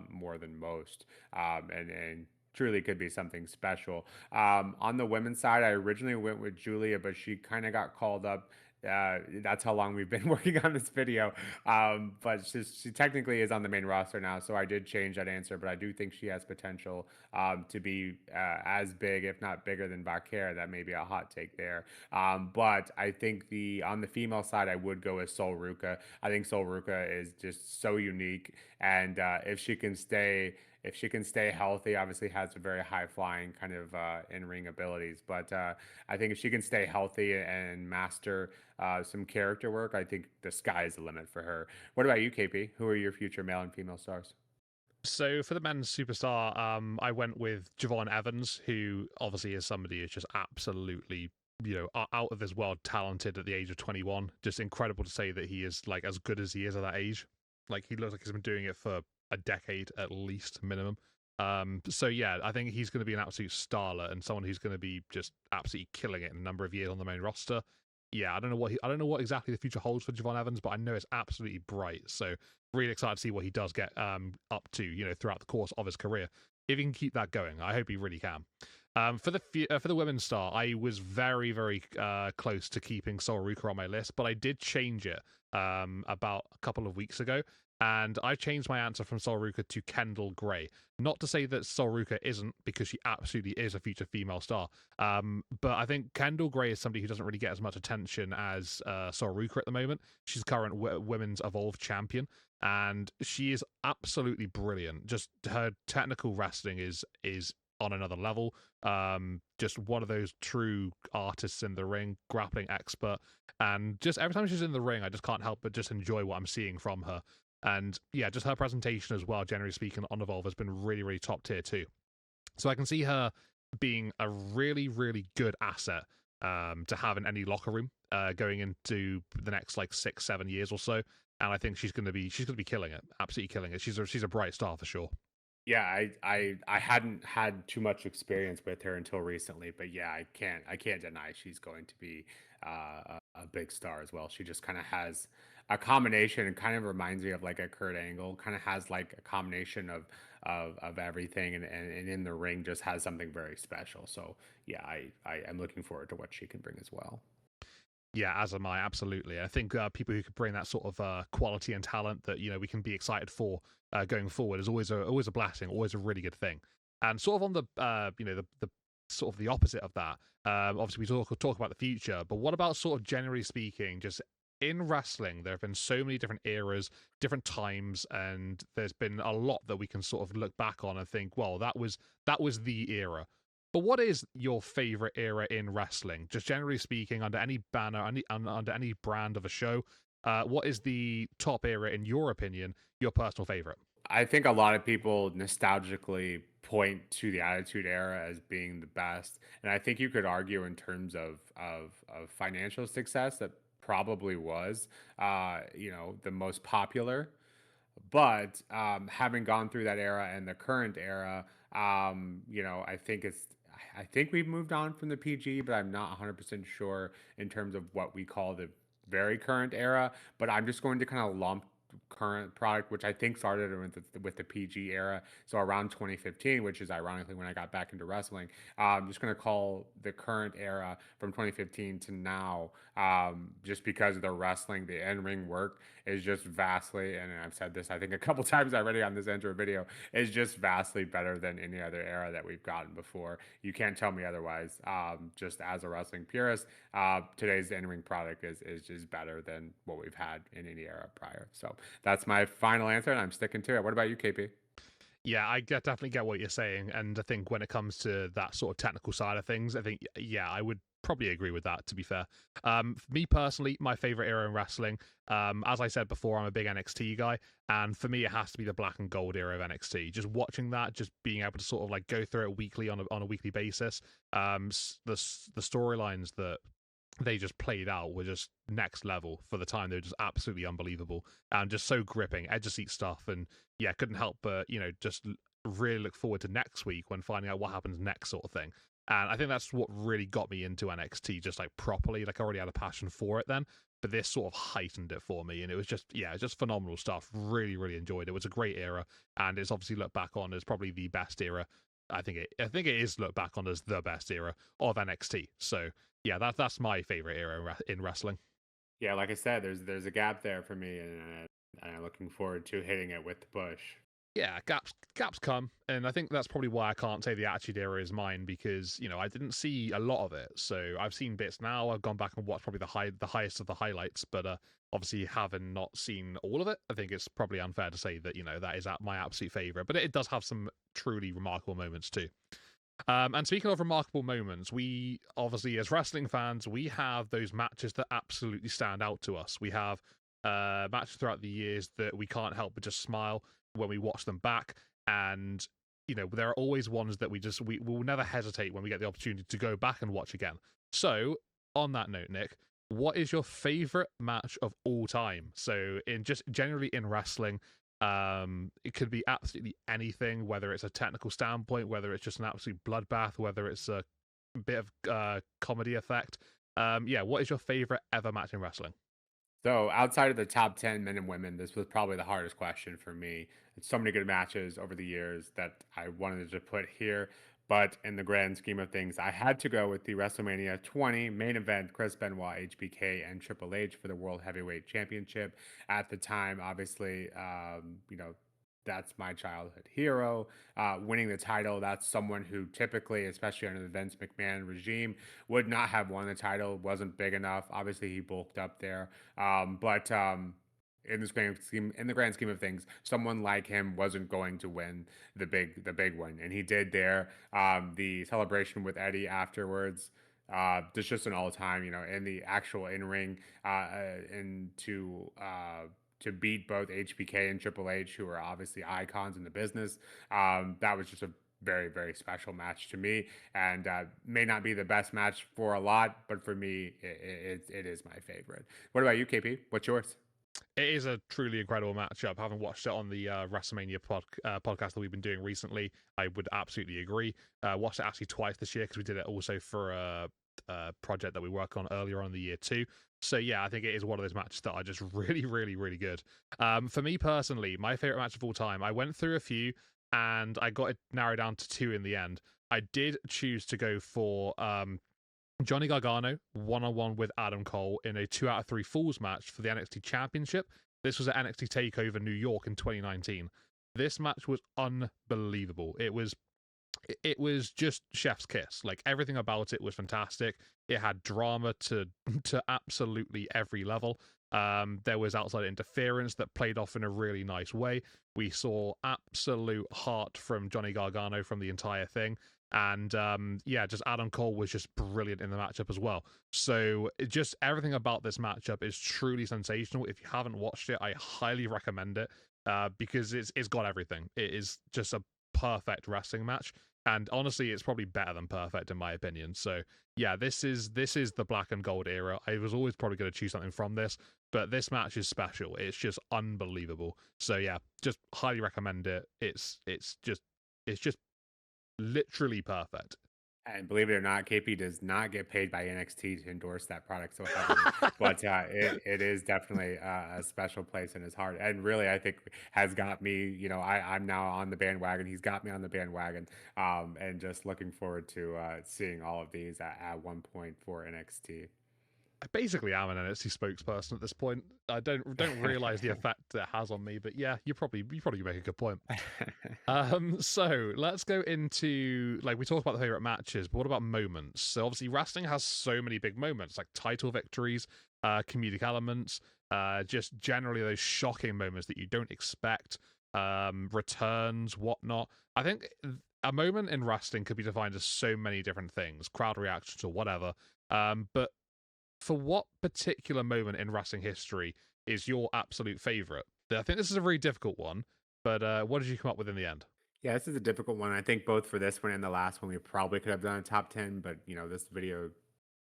B: more than most, and truly could be something special. On the women's side, I originally went with Julia, but she kind of got called up. That's how long we've been working on this video. But she technically is on the main roster now, so I did change that answer. But I do think she has potential to be as big, if not bigger, than Bakir. That may be a hot take there. But I think the on the female side, I would go with Sol Ruka. I think Sol Ruka is just so unique, and if she can stay if she can stay healthy, obviously has a very high flying kind of in ring abilities. But I think if she can stay healthy and master some character work, I think the sky is the limit for her. What about you, KP? Who are your future male and female stars?
A: So for the men's superstar, I went with Javon Evans, who obviously is somebody who's just absolutely, out of this world talented at the age of 21. Just incredible to say that he is like as good as he is at that age. Like he looks like he's been doing it for a decade at least minimum. So yeah, I think he's going to be an absolute starlet and someone who's going to be just absolutely killing it in a number of years on the main roster. Yeah, I don't know what exactly the future holds for Javon Evans, but I know it's absolutely bright. So really excited to see what he does get up to, throughout the course of his career. If he can keep that going, I hope he really can. For the women's star, I was very very close to keeping Sol Ruka on my list, but I did change it about a couple of weeks ago, and I changed my answer from Sol Ruka to Kendall Gray. Not to say that Sol Ruka isn't, because she absolutely is a future female star. But I think Kendall Gray is somebody who doesn't really get as much attention as Sol Ruka at the moment. She's current women's Evolve champion, and she is absolutely brilliant. Just her technical wrestling is on another level. Just one of those true artists in the ring, grappling expert, and just every time she's in the ring, I just can't help but just enjoy what I'm seeing from her. And yeah, just her presentation as well, generally speaking, on Evolve has been really, really top tier too. So I can see her being a really, really good asset to have in any locker room going into the next like 6-7 years or so. And I think she's gonna be killing it, absolutely killing it. She's a bright star for sure.
B: Yeah, I hadn't had too much experience with her until recently, but yeah, I can't deny she's going to be a big star as well. She just kind of has a combination, and kind of reminds me of like a Kurt Angle. Kind of has like a combination of everything, and in the ring just has something very special. So yeah, I am looking forward to what she can bring as well.
A: Yeah, as am I, absolutely. I think people who could bring that sort of quality and talent that we can be excited for going forward is always a blessing, always a really good thing. And sort of on the the sort of the opposite of that. Obviously, we talk about the future, but what about sort of generally speaking, just in wrestling, there have been so many different eras, different times, and there's been a lot that we can sort of look back on and think, well, that was the era. But what is your favorite era in wrestling? Just generally speaking, under any banner, under any brand of a show, what is the top era in your opinion? Your personal favorite?
B: I think a lot of people nostalgically point to the Attitude Era as being the best, and I think you could argue in terms of financial success that probably was, the most popular. But having gone through that era and the current era, I think we've moved on from the PG, but I'm not 100% sure in terms of what we call the very current era. But I'm just going to kind of lump current product, which I think started with the PG era, so around 2015, which is ironically when I got back into wrestling. I'm just going to call the current era from 2015 to now, just because the wrestling, the in-ring work is just vastly, and I've said this I think a couple times already on this intro video, is just vastly better than any other era that we've gotten before. You can't tell me otherwise. Just as a wrestling purist, today's in-ring product is just better than what we've had in any era prior. So that's my final answer, and I'm sticking to it. What about you, KP?
A: Yeah, definitely get what you're saying, and I think when it comes to that sort of technical side of things, I think yeah, I would probably agree with that. To be fair, for me personally, my favorite era in wrestling, as I said before, I'm a big NXT guy, and for me, it has to be the black and gold era of NXT. Just watching that, just being able to sort of like go through it weekly on a weekly basis, the storylines that they just played out were just next level for the time. They were just absolutely unbelievable and just so gripping, edge of seat stuff. And yeah, couldn't help but just really look forward to next week when finding out what happens next, sort of thing. And I think that's what really got me into NXT, just like properly. Like I already had a passion for it then, but this sort of heightened it for me, and it was just just phenomenal stuff. Really, really enjoyed it. It was a great era, and it's obviously looked back on as probably the best era. I think it is looked back on as the best era of NXT. So yeah, that's my favorite era in wrestling.
B: Yeah, like I said, there's a gap there for me, and I'm looking forward to hitting it with the push.
A: Yeah, gaps come, and I think that's probably why I can't say the Attitude Era is mine, because I didn't see a lot of it. So I've seen bits now. I've gone back and watched probably the highest of the highlights, but obviously having not seen all of it, I think it's probably unfair to say that that is my absolute favorite. But it does have some truly remarkable moments too. And speaking of remarkable moments, we obviously, as wrestling fans, we have those matches that absolutely stand out to us. We have matches throughout the years that we can't help but just smile when we watch them back. And, there are always ones that we will never hesitate when we get the opportunity to go back and watch again. So, on that note, Nick, what is your favorite match of all time? So, in just generally in wrestling, it could be absolutely anything, whether it's a technical standpoint, whether it's just an absolute bloodbath, whether it's a bit of comedy effect. Yeah, what is your favorite ever match in wrestling?
B: So outside of the top 10 men and women, this was probably the hardest question for me. It's so many good matches over the years that I wanted to put here. But in the grand scheme of things, I had to go with the WrestleMania 20 main event, Chris Benoit, HBK, and Triple H for the World Heavyweight Championship. At the time, obviously, that's my childhood hero. Winning the title, that's someone who typically, especially under the Vince McMahon regime, would not have won the title, wasn't big enough. Obviously, he bulked up there. But in the grand scheme of things, someone like him wasn't going to win the big one, and he did there. The celebration with Eddie afterwards, just an all time, in the actual in ring, and to beat both HBK and Triple H, who are obviously icons in the business. That was just a very, very special match to me, and may not be the best match for a lot, but for me, it is my favorite. What about you, KP? What's yours?
A: It is a truly incredible matchup. Having watched it on the WrestleMania podcast that we've been doing recently, I would absolutely agree. Watched it actually twice this year because we did it also for a project that we worked on earlier on in the year too. So yeah, I think it is one of those matches that are just really, really, really good. For me personally, my favorite match of all time, I went through a few and I got it narrowed down to two in the end. I did choose to go for Johnny Gargano one-on-one with Adam Cole in a 2 out of 3 falls match for the NXT Championship. This was at NXT TakeOver New York in 2019. This match was unbelievable. It was just chef's kiss. Like, everything about it was fantastic. It had drama to to absolutely every level. There was outside interference that played off in a really nice way. We saw absolute heart from Johnny Gargano from the entire thing. And yeah, just Adam Cole was just brilliant in the matchup as well. So just everything about this matchup is truly sensational. If you haven't watched it, I highly recommend it because it's got everything. It is just a perfect wrestling match, and honestly, it's probably better than perfect in my opinion. So yeah, this is the black and gold era. I was always probably going to choose something from this, but this match is special. It's just unbelievable. So yeah, just highly recommend it. It's just literally perfect.
B: And believe it or not, KP does not get paid by NXT to endorse that product so heavily, but it is definitely a special place in his heart. And really, I think has got me. I'm now on the bandwagon. He's got me on the bandwagon, and just looking forward to seeing all of these at one point for NXT.
A: I basically am an NXT spokesperson at this point. I don't realize the effect it has on me, but yeah, you probably make a good point. So let's go into, like, we talked about the favorite matches, but what about moments? So obviously wrestling has so many big moments, like title victories, comedic elements, just generally those shocking moments that you don't expect, returns, whatnot. I think a moment in wrestling could be defined as so many different things, crowd reactions or whatever. But for what particular moment in wrestling history is your absolute favorite? I think this is a very difficult one, but what did you come up with in the end?
B: Yeah, this is a difficult one. I think both for this one and the last one, we probably could have done a top 10, but this video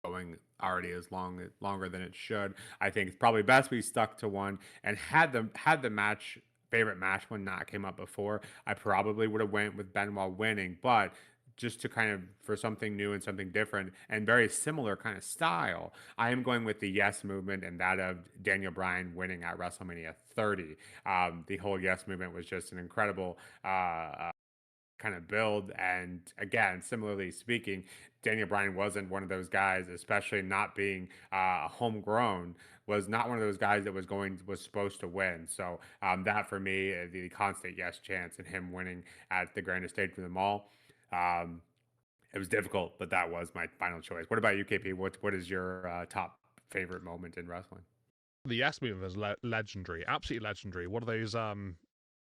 B: going already is longer than it should. I think it's probably best we stuck to one, and had the match favorite match one not came up before, I probably would have went with Benoit winning, but just to kind of for something new and something different and very similar kind of style, I am going with the Yes movement and that of Daniel Bryan winning at WrestleMania 30. The whole Yes movement was just an incredible kind of build. And again, similarly speaking, Daniel Bryan wasn't one of those guys, especially not being homegrown, was not one of those guys that was supposed to win. So that for me, the constant yes chance and him winning at the grandest stage of them all. Um, it was difficult, but that was my final choice. What about you, KP? What is your top favorite moment in wrestling?
A: The yes movement was legendary, absolutely legendary. One of those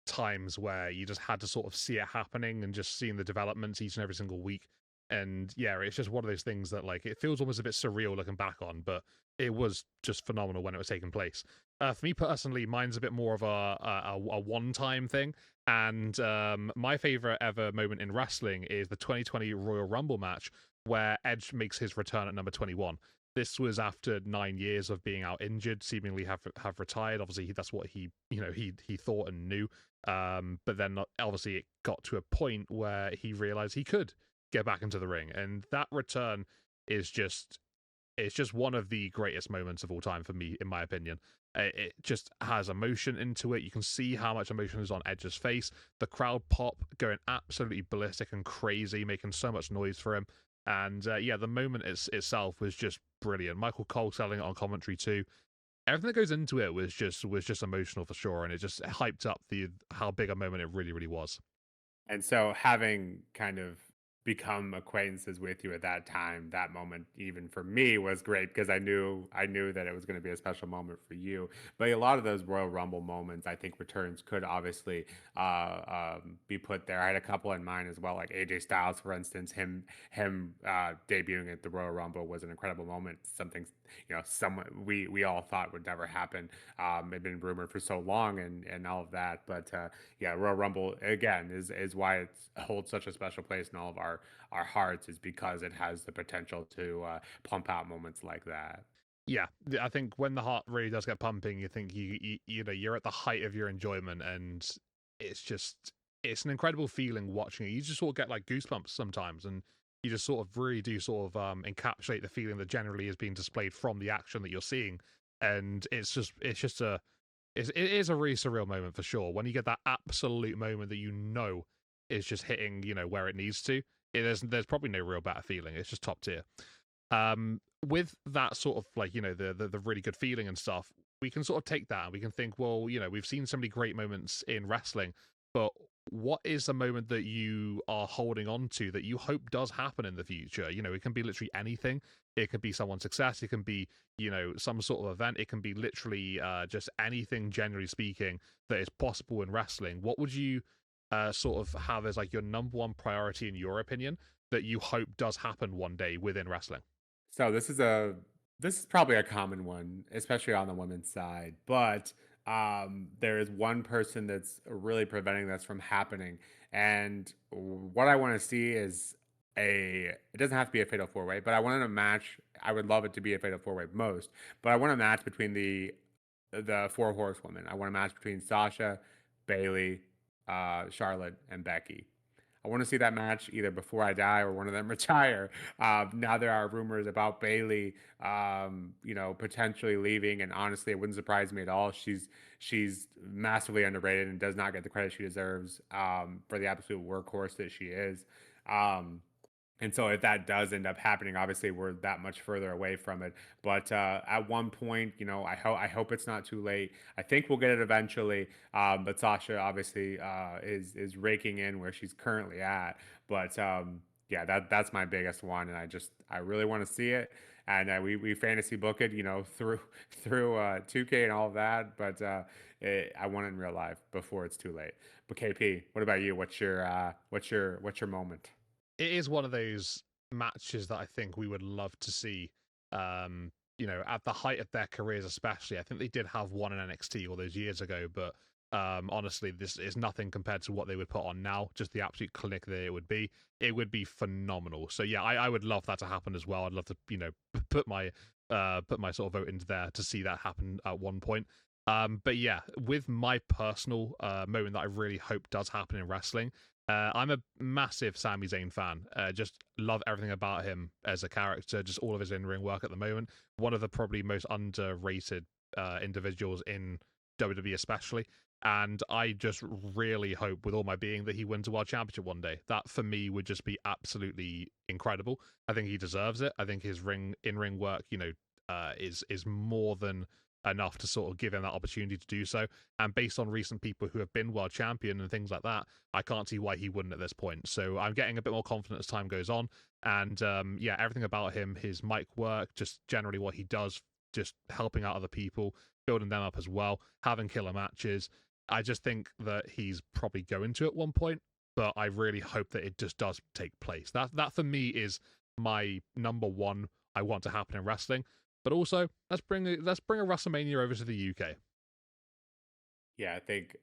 A: times where you just had to sort of see it happening and just seeing the developments each and every single week. And yeah, it's just one of those things that like it feels almost a bit surreal looking back on, but it was just phenomenal when it was taking place. For me personally, mine's a bit more of a one-time thing, and my favorite ever moment in wrestling is the 2020 Royal Rumble match where Edge makes his return at number 21. This was after 9 years of being out injured, seemingly have retired. Obviously, that's what he thought and knew. But then obviously it got to a point where he realized he could get back into the ring, and that return is just it's just one of the greatest moments of all time for me, in my opinion. It just has emotion into it. You can see how much emotion is on Edge's face. The crowd pop going absolutely ballistic and crazy, making so much noise for him. And yeah, the moment itself was just brilliant. Michael Cole selling it on commentary too. Everything that goes into it was just emotional for sure, and it just hyped up the how big a moment it really was.
B: And so having kind of become acquaintances with you at that time, that moment even for me was great because I knew that it was going to be a special moment for you. But a lot of those Royal Rumble moments, I think returns could obviously be put there. I had a couple in mind as well, like AJ Styles, for instance. Him debuting at the Royal Rumble was an incredible moment. Something someone we all thought would never happen. It had been rumored for so long and all of that, but yeah, Royal Rumble again is why it holds such a special place in all of our hearts, is because it has the potential to pump out moments like that.
A: Yeah, I think when the heart really does get pumping, you think you know you're at the height of your enjoyment, and it's just it's an incredible feeling watching it. You just sort of get like goosebumps sometimes, and you just sort of really do sort of encapsulate the feeling that generally is being displayed from the action that you're seeing, and it's just it is a really surreal moment for sure. When you get that absolute moment that you know is just hitting where it needs to, there's probably no real better feeling. It's just top tier. With that sort of like the really good feeling and stuff, we can sort of take that and we can think, well, we've seen so many great moments in wrestling, but what is the moment that you are holding on to that you hope does happen in the future? It can be literally anything. It could be someone's success, it can be some sort of event, it can be literally just anything, generally speaking, that is possible in wrestling. What would you sort of have as like your number one priority in your opinion that you hope does happen one day within wrestling?
B: So this is probably a common one, especially on the women's side. But there is one person that's really preventing this from happening, and what I want to see is a. It doesn't have to be a fatal four way, but I want a match. I would love it to be a fatal four way most, but I want a match between the four horsewomen. I want a match between Sasha, Bailey, Charlotte, and Becky. I want to see that match either before I die or one of them retire. Now there are rumors about Bailey, potentially leaving, and honestly, it wouldn't surprise me at all. She's massively underrated and does not get the credit she deserves for the absolute workhorse that she is. Um, and so if that does end up happening, obviously we're that much further away from it. But at one point, I hope it's not too late. I think we'll get it eventually. But Sasha obviously is raking in where she's currently at. But yeah, that's my biggest one, and I really want to see it. And we fantasy book it, through 2K and all of that. But I want it in real life before it's too late. But KP, what about you? What's your moment?
A: It is one of those matches that I think we would love to see. At the height of their careers, especially. I think they did have one in NXT all those years ago, but honestly, this is nothing compared to what they would put on now. Just the absolute clinic that it would be. It would be phenomenal. So yeah, I would love that to happen as well. I'd love to, put my sort of vote into there to see that happen at one point. But yeah, with my personal moment that I really hope does happen in wrestling, I'm a massive Sami Zayn fan. Just love everything about him as a character, just all of his in-ring work at the moment. One of the probably most underrated individuals in WWE especially. And I just really hope with all my being that he wins a world championship one day. That for me would just be absolutely incredible. I think he deserves it. I think his in-ring work, is more than enough to sort of give him that opportunity to do so. And based on recent people who have been world champion and things like that, I can't see why he wouldn't at this point. So I'm getting a bit more confident as time goes on. And everything about him, his mic work, just generally what he does, just helping out other people, building them up as well, having killer matches. I just think that he's probably going to at one point, but I really hope that it just does take place. That for me is my number one I want to happen in wrestling. But also, let's bring a WrestleMania over to the UK.
B: Yeah, I think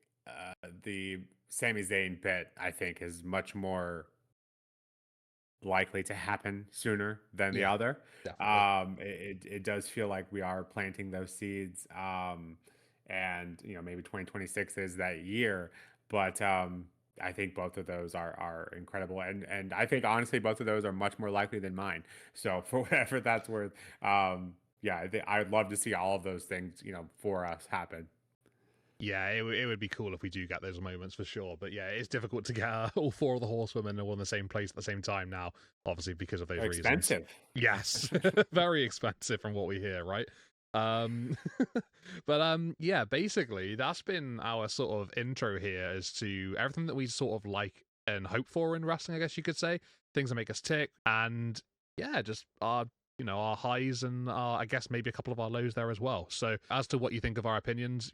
B: the Sami Zayn bit, I think, is much more likely to happen sooner than the
A: Yeah,
B: other.
A: definitely.
B: It does feel like we are planting those seeds, and maybe 2026 is that year. But I think both of those are incredible, and I think honestly both of those are much more likely than mine. So for whatever that's worth, yeah, I'd love to see all of those things for us happen.
A: Yeah, it would be cool if we do get those moments for sure. But yeah, it's difficult to get all four of the horsewomen all in the same place at the same time now, obviously because of those reasons.
B: Expensive.
A: Yes, very expensive from what we hear, right? Um, yeah, basically that's been our sort of intro here as to everything that we sort of like and hope for in wrestling, I guess you could say. Things that make us tick, and yeah, just our highs and I guess maybe a couple of our lows there as well. So as to what you think of our opinions,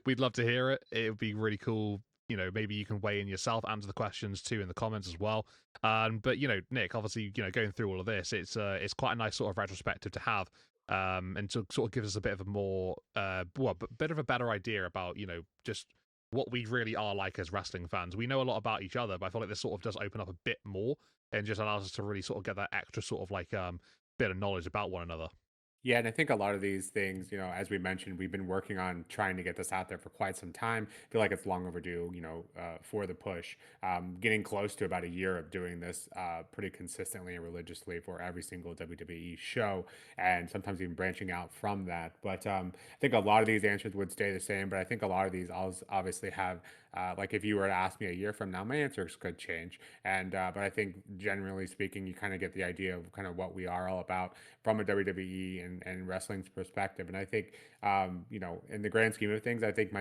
A: we'd love to hear it. It would be really cool. Maybe you can weigh in yourself, answer the questions too in the comments as well. But Nick, obviously, going through all of this, it's quite a nice sort of retrospective to have. And to sort of give us a bit of a more, bit of a better idea about, just what we really are like as wrestling fans. We know a lot about each other, but I feel like this sort of does open up a bit more and just allows us to really sort of get that extra sort of like bit of knowledge about one another.
B: Yeah, and I think a lot of these things, as we mentioned, we've been working on trying to get this out there for quite some time. I feel like it's long overdue, for the push. Getting close to about a year of doing this pretty consistently and religiously for every single WWE show, and sometimes even branching out from that. But I think a lot of these answers would stay the same, but I think a lot of these obviously have, like if you were to ask me a year from now, my answers could change. And but I think generally speaking, you kind of get the idea of kind of what we are all about from a WWE and wrestling's perspective. And I think, in the grand scheme of things, I think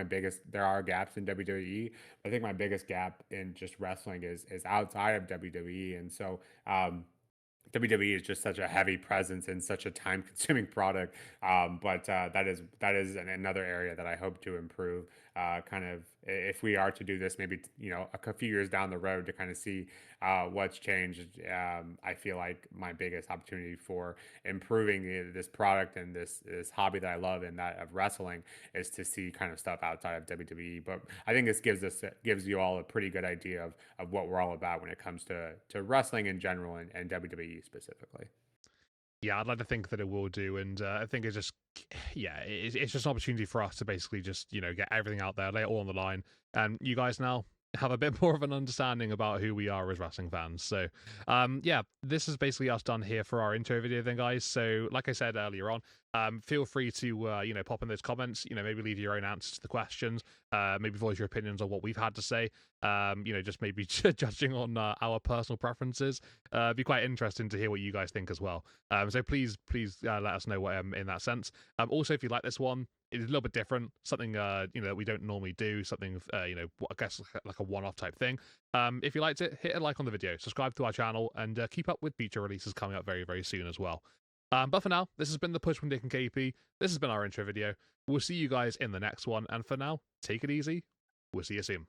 B: there are gaps in WWE. But I think my biggest gap in just wrestling is outside of WWE. And so, WWE is just such a heavy presence and such a time-consuming product, but that is another area that I hope to improve. Kind of if we are to do this, maybe a few years down the road to kind of see what's changed. I feel like my biggest opportunity for improving this product and this hobby that I love and that of wrestling is to see kind of stuff outside of WWE. But I think this gives you all a pretty good idea of what we're all about when it comes to wrestling in general and WWE specifically.
A: Yeah, I'd like to think that it will do, and I think it's just, yeah, it's just an opportunity for us to basically just get everything out there, lay it all on the line, and you guys now have a bit more of an understanding about who we are as wrestling fans. So, yeah, this is basically us done here for our intro video, then, guys. So, like I said earlier on, feel free to pop in those comments. Maybe leave your own answers to the questions. Maybe voice your opinions on what we've had to say. Just maybe judging on our personal preferences. It'd be quite interesting to hear what you guys think as well. So please let us know what in that sense. Also, if you like this one, it's a little bit different, something that we don't normally do, something I guess like a one-off type thing. If you liked it, hit a like on the video, subscribe to our channel, and keep up with feature releases coming up very, very soon as well. But for now, this has been the Push from Dick and KP. This has been our intro video. We'll see you guys in the next one, and for now, take it easy. We'll see you soon.